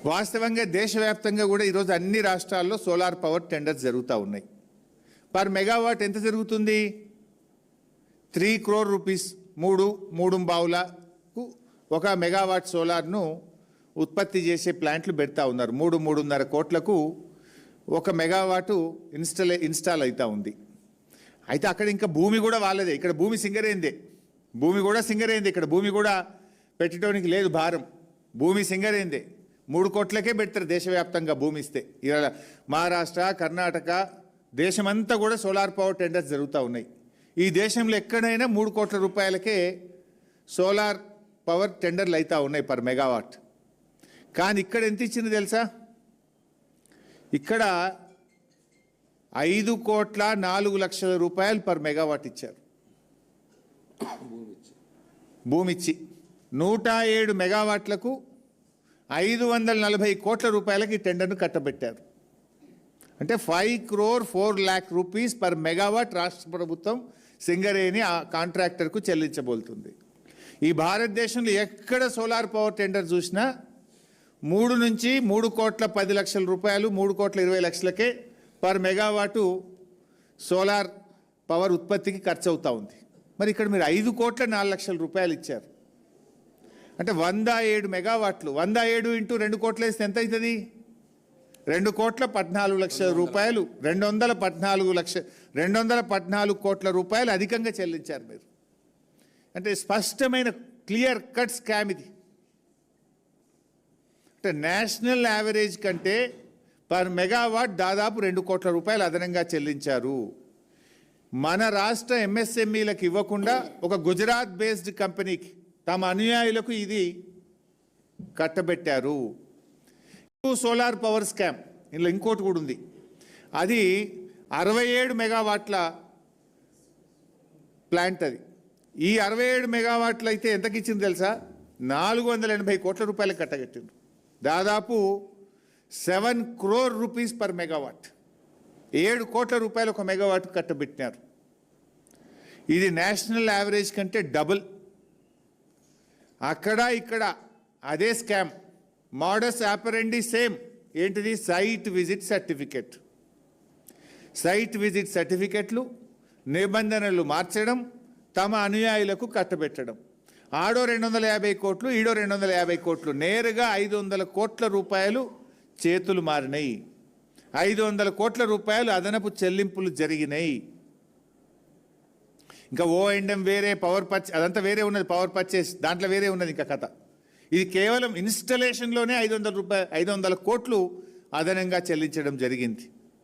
వాస్తవంగా దేశవ్యాప్తంగా కూడా ఈరోజు అన్ని రాష్ట్రాల్లో సోలార్ పవర్ టెండర్స్ జరుగుతూ ఉన్నాయి. పర్ మెగావాట్ ఎంత జరుగుతుంది? 3 crore రూపీస్, 3 బావులకు 1 మెగావాట్ సోలార్ను ఉత్పత్తి చేసే ప్లాంట్లు పెడతా ఉన్నారు. 3.5 కోట్లకు 1 మెగావాటు ఇన్స్టాల్ అవుతూ ఉంది. అయితే అక్కడ ఇంకా భూమి కూడా వాళ్ళదే, ఇక్కడ భూమి సింగరేందే, ఇక్కడ భూమి కూడా పెట్టడానికి లేదు భారం, భూమి సింగరేందే. 3 కోట్లకే పెడతారు దేశవ్యాప్తంగా భూమి ఇస్తే. ఇవాళ మహారాష్ట్ర, కర్ణాటక దేశమంతా కూడా సోలార్ పవర్ టెండర్స్ జరుగుతూ ఉన్నాయి. ఈ దేశంలో ఎక్కడైనా 3 కోట్ల రూపాయలకే సోలార్ పవర్ టెండర్లు అవుతూ ఉన్నాయి పర్ మెగావాట్. కానీ ఇక్కడ ఎంత ఇచ్చింది తెలుసా? ఇక్కడ 5,04,00,000 రూపాయలు పర్ మెగావాట్ ఇచ్చారు. భూమిచ్చి 107 మెగావాట్లకు 540 కోట్ల రూపాయలకి టెండర్ను కట్టబెట్టారు. అంటే 5,04,00,000 రూపీస్ పర్ మెగావాట్ రాష్ట్ర ప్రభుత్వం సింగరేణి ఆ కాంట్రాక్టర్కు చెల్లించబోతుంది. ఈ భారతదేశంలో ఎక్కడ సోలార్ పవర్ టెండర్ చూసినా 3 నుంచి 3,10,00,000 రూపాయలు, 3,20,00,000కే పర్ మెగావాటు సోలార్ పవర్ ఉత్పత్తికి ఖర్చు అవుతూ ఉంది. మరి ఇక్కడ మీరు 5,04,00,000 రూపాయలు ఇచ్చారు. అంటే 107 మెగావాట్లు, 107 ఇంటూ 2 కోట్లు వేస్తే ఎంత అవుతుంది? 2,14,00,000 రూపాయలు, 214 కోట్ల రూపాయలు అధికంగా చెల్లించారు మీరు. అంటే స్పష్టమైన క్లియర్ కట్ స్కామ్ ఇది. అంటే నేషనల్ యావరేజ్ కంటే పర్ మెగావాట్ దాదాపు 2 కోట్ల రూపాయలు అదనంగా చెల్లించారు. మన రాష్ట్ర ఎంఎస్ఎంఈలకు ఇవ్వకుండా ఒక గుజరాత్ బేస్డ్ కంపెనీకి, తమ అనుయాయులకు ఇది కట్టబెట్టారు. సోలార్ పవర్ స్కామ్ ఇందులో ఇంకోటి కూడా ఉంది. అది 67 మెగావాట్ల ప్లాంట్. అది ఈ 67 మెగావాట్లు అయితే ఎంతకి ఇచ్చింది తెలుసా? 480 కోట్ల రూపాయలకు కట్టగట్టిండ్రు. దాదాపు 7 crore రూపీస్ పర్ మెగావాట్, 7 కోట్ల రూపాయలు 1 మెగావాట్ కట్టబెట్టినారు. ఇది నేషనల్ యావరేజ్ కంటే డబుల్. అక్కడ ఇక్కడ అదే స్కామ్, మోడస్ ఆపరెండి సేమ్. ఏంటిది? Site visit certificate. Site visit సర్టిఫికెట్లు నిబంధనలు మార్చడం, తమ అనుయాయులకు కట్టబెట్టడం. ఆడో 250 కోట్లు, ఈడో 250 కోట్లు, నేరుగా 500 కోట్ల రూపాయలు చేతులు మారినాయి. 500 కోట్ల రూపాయలు అదనపు చెల్లింపులు జరిగినాయి. ఇంకా O&M వేరే, పవర్ పర్చేస్ అదంతా వేరే ఉన్నది, పవర్ పర్చేస్ దాంట్లో వేరే ఉన్నది ఇంకా కథ. ఇది కేవలం ఇన్స్టలేషన్లోనే 500 కోట్లు అదనంగా చెల్లించడం జరిగింది.